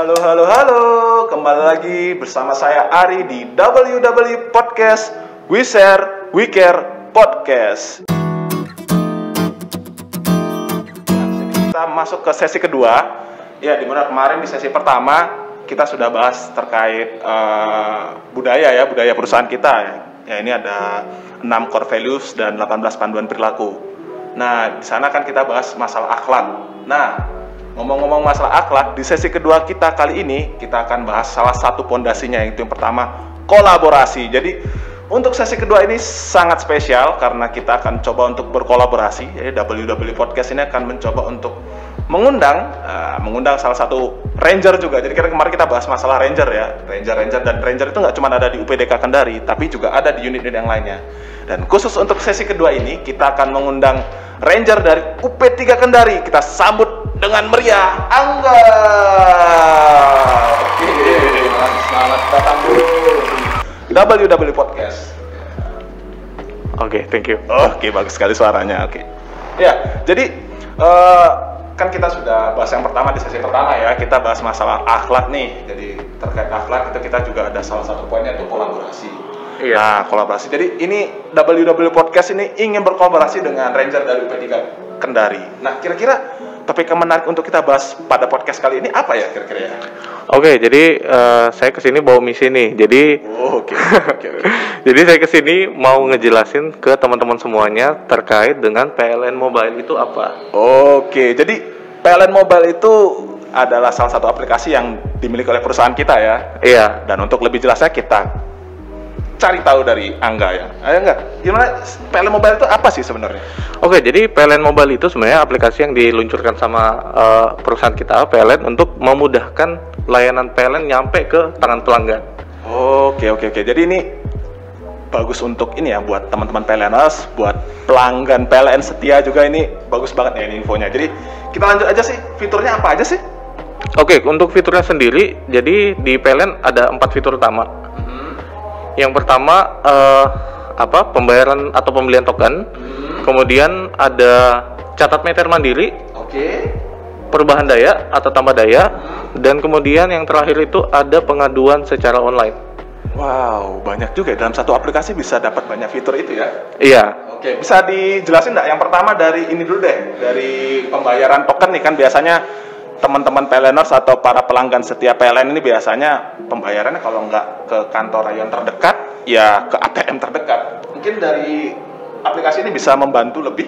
Halo, kembali lagi bersama saya Ari di WW Podcast, We Share, We Care Podcast. Kita masuk ke sesi kedua, ya dimana kemarin di sesi pertama kita sudah bahas terkait budaya perusahaan kita. Ya ini ada 6 core values dan 18 panduan perilaku. Nah di sana kan kita bahas masalah akhlak. Nah ngomong-ngomong masalah akhlak, di sesi kedua kita kali ini kita akan bahas salah satu pondasinya, yaitu yang pertama, kolaborasi. Jadi untuk sesi kedua ini sangat spesial karena kita akan coba untuk berkolaborasi. Jadi WW Podcast ini akan mencoba untuk mengundang salah satu ranger juga. Jadi kemarin kita bahas masalah ranger ya, ranger dan ranger itu nggak cuma ada di UPDK Kendari, tapi juga ada di unit-unit yang lainnya. Dan khusus untuk sesi kedua ini kita akan mengundang ranger dari UP3 Kendari. Kita sambut dengan meriah Angga. Oke, selamat datang dulu WW Podcast. Oke, thank you. Oke, bagus sekali suaranya. Oke. Ya, jadi kan kita sudah bahas yang pertama di sesi pertama ya. Kita bahas masalah akhlak nih. Jadi terkait akhlak itu kita juga ada salah satu poinnya itu kolaborasi. Iya. Nah, kolaborasi. Jadi ini WW Podcast ini ingin berkolaborasi dengan ranger dari UP3 Kendari. Nah, kira-kira topik yang menarik untuk kita bahas pada podcast kali ini apa ya kira-kira ya? Oke, jadi saya kesini bawa misi nih. Jadi Oke. jadi saya kesini mau ngejelasin ke teman-teman semuanya terkait dengan PLN Mobile itu apa. Oke, jadi PLN Mobile itu adalah salah satu aplikasi yang dimiliki oleh perusahaan kita ya. Iya. Dan untuk lebih jelasnya kita cari tahu dari Angga ya. Ayo Angga, gimana PLN Mobile itu apa sih sebenarnya? Oke, jadi PLN Mobile itu sebenarnya aplikasi yang diluncurkan sama perusahaan kita, PLN, untuk memudahkan layanan PLN nyampe ke tangan pelanggan. Oke. Jadi ini bagus untuk ini ya, buat teman-teman PLNers, buat pelanggan PLN setia juga, ini bagus banget ya ini infonya. Jadi kita lanjut aja sih, fiturnya apa aja sih? Oke, untuk fiturnya sendiri, jadi di PLN ada 4 fitur utama. Yang pertama pembayaran atau pembelian token. Kemudian ada catat meter mandiri. Oke. Perubahan daya atau tambah daya. Dan kemudian yang terakhir itu ada pengaduan secara online. Wow, banyak juga ya. Dalam satu aplikasi bisa dapat banyak fitur itu ya? Iya. Oke, bisa dijelasin nggak? Yang pertama dari ini dulu deh, dari pembayaran token nih, kan biasanya teman-teman PLNers atau para pelanggan setia PLN ini biasanya pembayarannya kalau nggak ke kantor rayon terdekat, ya ke ATM terdekat. Mungkin dari aplikasi ini bisa membantu lebih.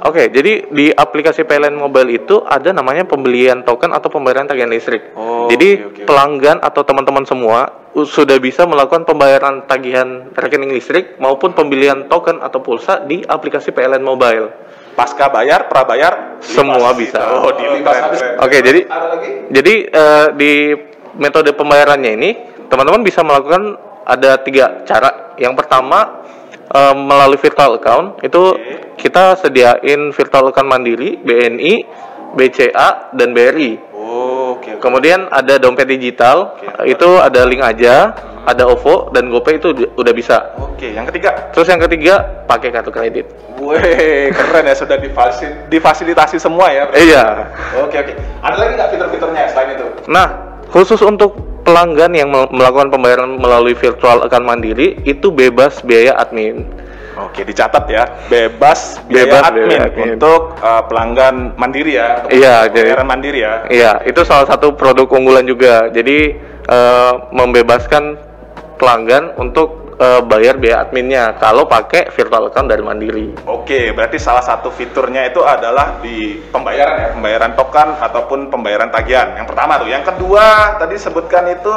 Oke, jadi di aplikasi PLN Mobile itu ada namanya pembelian token atau pembayaran tagihan listrik. Jadi pelanggan atau teman-teman semua sudah bisa melakukan pembayaran tagihan rekening listrik maupun pembelian token atau pulsa di aplikasi PLN Mobile. Pasca bayar, prabayar, semua bisa. Oke, jadi di metode pembayarannya ini teman-teman bisa melakukan ada 3 cara. Yang pertama melalui virtual account, itu kita sediain virtual account Mandiri, BNI, BCA, dan BRI. Kemudian ada dompet digital, itu ada link aja, ada OVO dan GoPay, itu udah bisa. Yang ketiga? Terus yang ketiga pakai kartu kredit. Wih, keren ya, sudah difasilitasi semua ya. Iya. Oke. Ada lagi nggak fitur-fiturnya selain itu? Nah, khusus untuk pelanggan yang melakukan pembayaran melalui virtual account Mandiri itu bebas biaya admin. Oke, dicatat ya, bebas biaya admin untuk pelanggan Mandiri ya. Iya, pembayaran Mandiri ya. Iya, itu salah satu produk unggulan juga. Jadi membebaskan pelanggan untuk bayar biaya adminnya kalau pakai virtual account dari Mandiri. Oke, berarti salah satu fiturnya itu adalah di pembayaran ya, pembayaran token ataupun pembayaran tagihan. Yang pertama tuh. Yang kedua tadi sebutkan itu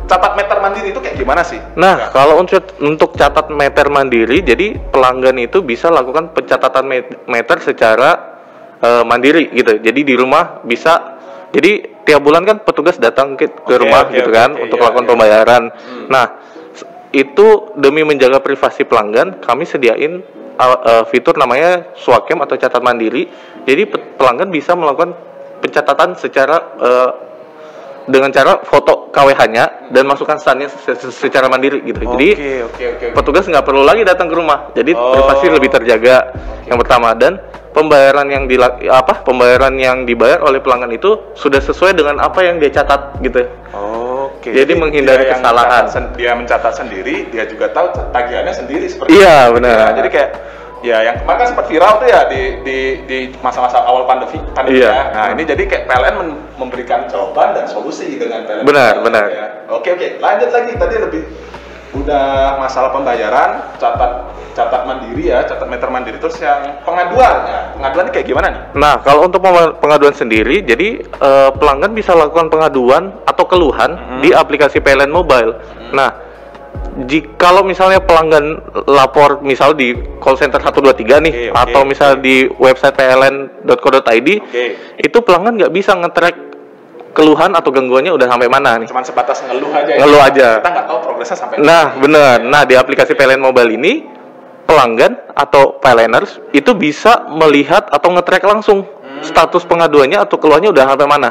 catat meter Mandiri, itu kayak gimana sih? Nah, kalau untuk catat meter Mandiri, jadi pelanggan itu bisa lakukan pencatatan meter secara mandiri gitu. Jadi di rumah bisa. Jadi tiap bulan kan petugas datang ke rumah untuk melakukan pembayaran. Nah, itu demi menjaga privasi pelanggan, kami sediain fitur namanya Swakem atau catat mandiri. Jadi pelanggan bisa melakukan pencatatan secara dengan cara foto KWH-nya dan masukkan stannya secara mandiri gitu. Jadi petugas nggak perlu lagi datang ke rumah. Jadi privasi lebih terjaga. Yang pertama, dan pembayaran pembayaran yang dibayar oleh pelanggan itu sudah sesuai dengan apa yang dia catat gitu. Oke. Jadi menghindari dia kesalahan. Dia mencatat sendiri, dia juga tahu tagihannya sendiri seperti Iya, itu. benar. Ya, jadi kayak ya yang kemarin kan sempat viral tuh ya di masa-masa awal pandemi Iya. ya. Nah, ini jadi kayak PLN memberikan jawaban dan solusi dengan PLN. Benar. Ya. Oke. Lanjut lagi, tadi lebih udah masalah pembayaran, catat mandiri ya, catat meter mandiri. Terus yang pengaduan, ya, pengaduan ini kayak gimana nih? Nah, kalau untuk pengaduan sendiri, jadi pelanggan bisa lakukan pengaduan atau keluhan di aplikasi PLN Mobile. Nah, kalau misalnya pelanggan lapor misal di call center 123 nih, atau misal di website pln.co.id, itu pelanggan nggak bisa nge-track keluhan atau gangguannya udah sampai mana nih. Cuman sebatas ngeluh aja. Ngeluh aja. Kita nggak tahu progresnya sampai. Nah, benar. Nah, di aplikasi PLN Mobile ini pelanggan atau PLNers itu bisa melihat atau nge-track langsung status pengaduannya atau keluhannya udah sampai mana.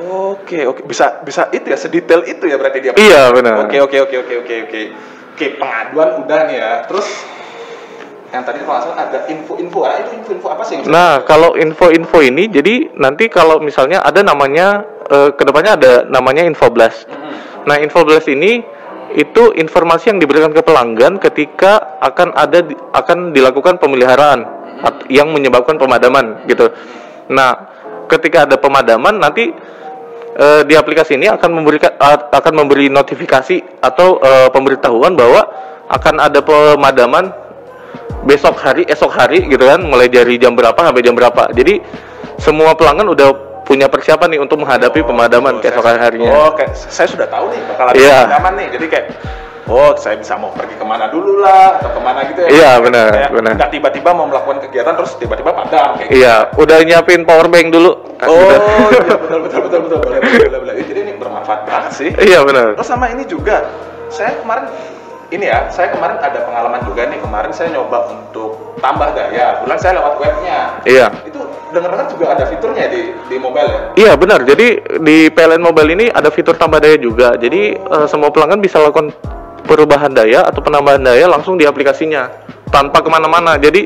Oke. Bisa itu ya, sedetail itu ya berarti dia. Iya, benar. Oke, pengaduan udah nih ya. Terus yang tadi kalau salah ada info-info. Itu info-info apa sih? Nah, kalau info-info ini jadi nanti kalau misalnya ada namanya kedepannya ada namanya Infoblast. Nah, Infoblast ini itu informasi yang diberikan ke pelanggan ketika akan dilakukan pemeliharaan yang menyebabkan pemadaman gitu. Nah, ketika ada pemadaman nanti di aplikasi ini akan memberi notifikasi atau pemberitahuan bahwa akan ada pemadaman esok hari gitu kan, mulai dari jam berapa sampai jam berapa. Jadi semua pelanggan udah punya persiapan nih untuk menghadapi pemadaman keesokan harinya. Kayak saya sudah tahu nih bakal ada pemadaman nih. Jadi kayak saya bisa mau pergi kemana dulu lah atau kemana gitu ya. Iya, benar. Nggak tiba-tiba mau melakukan kegiatan terus tiba-tiba padam kayak gitu. Iya, udah nyiapin power bank dulu. Iya, betul. Boleh. Jadi ini bermanfaat banget sih. Iya, benar. Terus sama ini juga, saya kemarin ada pengalaman juga nih. Kemarin saya nyoba untuk tambah daya. Kebetulan saya lewat webnya. Iya. Itu dengar-dengar juga ada fiturnya di mobile ya? Iya, benar. Jadi di PLN Mobile ini ada fitur tambah daya juga. Jadi semua pelanggan bisa lakukan perubahan daya atau penambahan daya langsung di aplikasinya tanpa kemana-mana. Jadi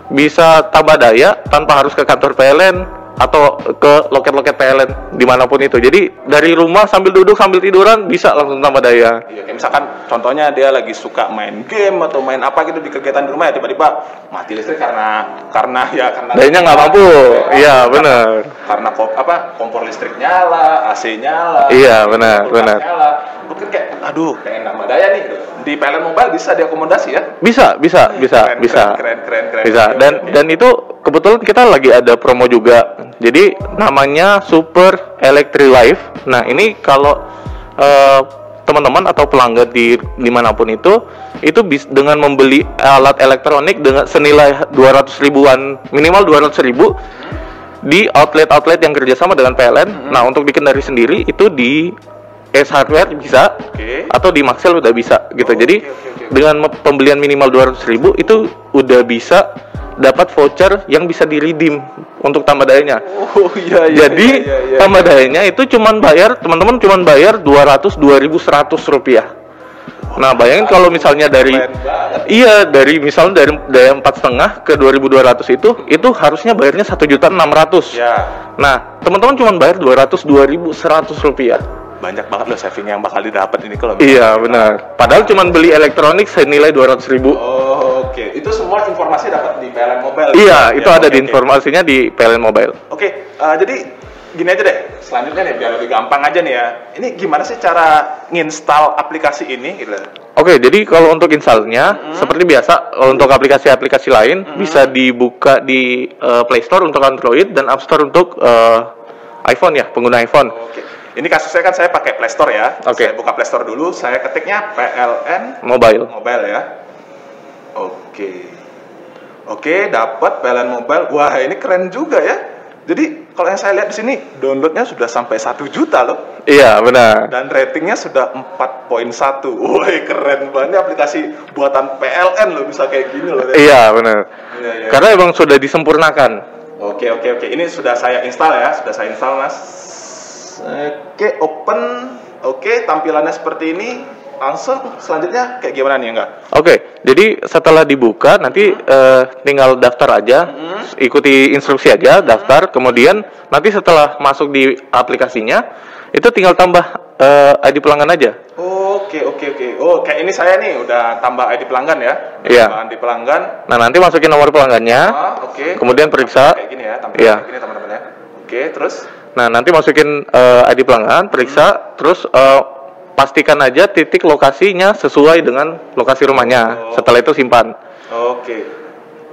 bisa tambah daya tanpa harus ke kantor PLN atau ke loket-loket PLN dimanapun itu. Jadi dari rumah sambil duduk sambil tiduran bisa langsung tambah daya. Iya, kayak misalkan contohnya dia lagi suka main game atau main apa gitu di kegiatan di rumah ya, tiba-tiba mati listrik karena dayanya nggak mampu. Iya, benar. Karena kompor listrik nyala, AC nyala. Iya, benar. Nyala. Mungkin kayak pengen nambah daya nih. Di PLN Mobile bisa diakomodasi ya? Bisa. Keren. Bisa. Dan itu kebetulan kita lagi ada promo juga. Jadi namanya Super Electric Life. Nah, ini kalau teman-teman atau pelanggan dimanapun itu dengan membeli alat elektronik dengan senilai 200 ribuan, minimal 200 ribu di outlet-outlet yang kerjasama dengan PLN. Nah, untuk di Kendari sendiri itu di S Hardware bisa, atau di Maxell udah bisa gitu. Jadi dengan pembelian minimal 200 ribu itu udah bisa dapat voucher yang bisa di-redeem untuk tambah dayanya. Jadi tambah dayanya itu teman-teman cuman bayar 202.100 rupiah. Nah, bayangin kalau misalnya dari misalnya dari daya 4,5 ke 2.200 itu harusnya bayarnya 1.600.000. Nah, teman-teman cuma bayar 202.100 rupiah. Banyak banget loh saving yang bakal didapat ini kalau. Iya, benar. Padahal cuma beli elektronik senilai 200.000. Oke. Itu semua informasi dapat di PLN Mobile. Iya, itu ada di informasinya di PLN Mobile. Jadi gini aja deh. Selanjutnya nih biar lebih gampang aja nih ya. Ini gimana sih cara nginstal aplikasi ini gitu? Oke, jadi kalau untuk installnya seperti biasa untuk aplikasi-aplikasi lain bisa dibuka di Play Store untuk Android dan App Store untuk iPhone ya, pengguna iPhone. Ini kasusnya kan saya pakai Play Store ya. Oke. Saya buka Play Store dulu, saya ketiknya PLN Mobile ya. Oke, dapat PLN Mobile. Wah, ini keren juga ya. Jadi kalau yang saya lihat di sini downloadnya sudah sampai 1 juta loh. Iya, benar. Dan ratingnya sudah 4.1. Wah, keren banget. Ini aplikasi buatan PLN loh, bisa kayak gini loh. Iya, benar. Iya. Karena emang sudah disempurnakan. Oke. Ini sudah saya install ya. Mas. Open. Tampilannya seperti ini. langsung selanjutnya kayak gimana nih enggak? Oke, jadi setelah dibuka nanti tinggal daftar aja, ikuti instruksi aja, daftar. Kemudian nanti setelah masuk di aplikasinya, itu tinggal tambah ID pelanggan aja. Oke. Oh, kayak ini saya nih udah tambah ID pelanggan ya. Iya. Tambah ID pelanggan. Nah, nanti masukin nomor pelanggannya. Oke. Kemudian periksa. Kayak gini ya, tampilnya Iya. kayak gini teman-teman ya. Oke, terus Nah, nanti masukin ID pelanggan, periksa, terus pastikan aja titik lokasinya sesuai dengan lokasi rumahnya. Setelah itu simpan. oke.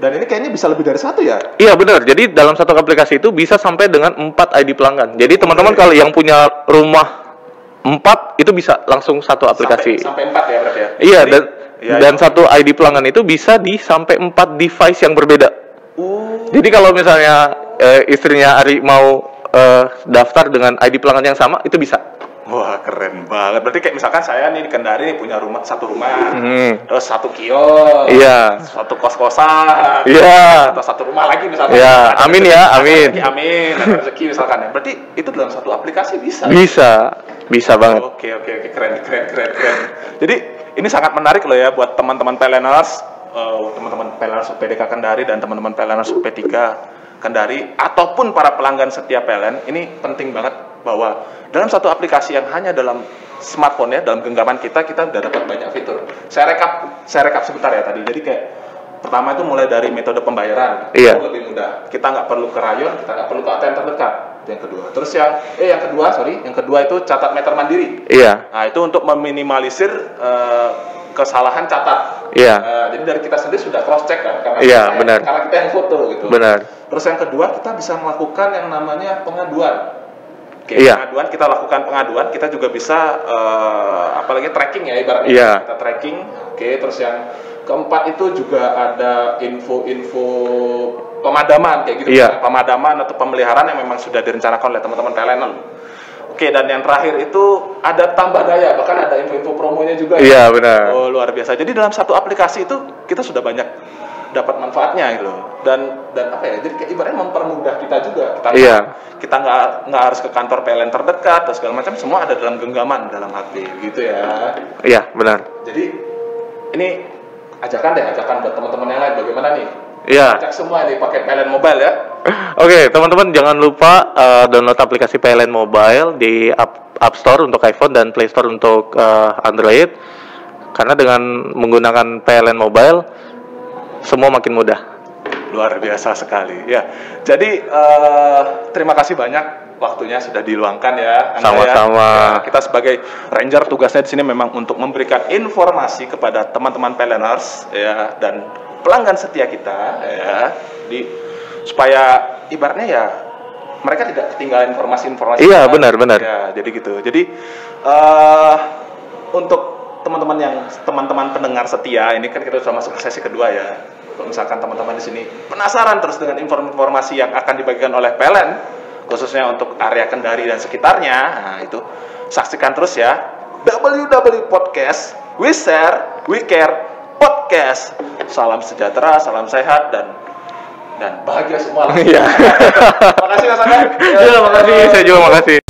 Dan ini kayaknya bisa lebih dari satu ya? Iya benar. Jadi dalam satu aplikasi itu bisa sampai dengan 4 ID pelanggan. Jadi teman-teman kalau yang punya rumah 4 itu bisa langsung satu aplikasi. Sampai 4 ya berarti ya? Iya, Jadi, dan satu ID pelanggan itu bisa di sampai 4 device yang berbeda. Jadi kalau misalnya istrinya Ari mau daftar dengan ID pelanggan yang sama, itu bisa. Wah, keren banget. Berarti kayak misalkan saya nih di Kendari nih punya satu rumah, terus satu kios, Iya. satu kos-kosan, Iya. atau satu rumah lagi misalkan. Iya, Ada amin rezeki, ya, ada amin. rezeki, amin. Ada rezeki misalkan ya. Berarti itu dalam satu aplikasi bisa. Bisa banget. Oke, keren. Jadi ini sangat menarik loh ya buat teman-teman PLNers, teman-teman PLNers PDK Kendari dan teman-teman PLNers P3 Kendari ataupun para pelanggan setia PLN. Ini penting banget bahwa dalam satu aplikasi yang hanya dalam smartphone ya, dalam genggaman kita udah dapat banyak fitur. Saya rekap sebentar ya tadi. Jadi kayak pertama itu mulai dari metode pembayaran, Iya. itu lebih mudah. Kita nggak perlu ke rayon, kita nggak perlu ke ATM terdekat. Itu yang kedua. Terus yang kedua itu catat meter mandiri. Iya. Nah, itu untuk meminimalisir kesalahan catat. Iya. Jadi dari kita sendiri sudah cross check kan, Iya, benar. karena kita yang foto gitu. Benar. Terus yang kedua kita bisa melakukan yang namanya pengaduan. Oke, Iya. pengaduan, kita lakukan pengaduan, kita juga bisa apalagi tracking ya ibaratnya. Iya. Kita tracking. Oke, terus yang keempat itu juga ada info-info pemadaman kayak gitu. Iya. Pemadaman atau pemeliharaan yang memang sudah direncanakan oleh teman-teman PLN. Oke, dan yang terakhir itu ada tambah daya, bahkan ada info-info promonya juga. Iya, benar. Oh, luar biasa. Jadi dalam satu aplikasi itu kita sudah banyak dapat manfaatnya gitu loh. Dan apa ya? Jadi kayak ibaratnya mempermudah kita juga. Kita nggak harus ke kantor PLN terdekat atau segala macam, semua ada dalam genggaman dalam HP gitu ya. Iya, benar. Jadi ini ajakan buat teman-teman yang lain bagaimana nih? Iya. Ajak semua nih pakai PLN Mobile ya. Oke, teman-teman jangan lupa download aplikasi PLN Mobile di App Store untuk iPhone dan Play Store untuk Android. Karena dengan menggunakan PLN Mobile semua makin mudah. Luar biasa sekali ya. Jadi terima kasih banyak waktunya sudah diluangkan ya. Anda Sama-sama. Ya, kita sebagai ranger tugasnya di sini memang untuk memberikan informasi kepada teman-teman PLNers ya dan pelanggan setia kita ya supaya ibaratnya ya mereka tidak ketinggalan informasi-informasi. Iya, kita. benar. Ya, jadi gitu. Jadi untuk teman-teman pendengar setia, ini kan kita sudah masuk ke sesi kedua ya. Kalau misalkan teman-teman di sini penasaran terus dengan informasi yang akan dibagikan oleh PLN, khususnya untuk area Kendari dan sekitarnya, nah itu saksikan terus ya. WW Podcast, we share, we care podcast. Salam sejahtera, salam sehat dan bahagia semua. Iya. Makasih Mas Angga. Iya, makasih. Saya juga makasih.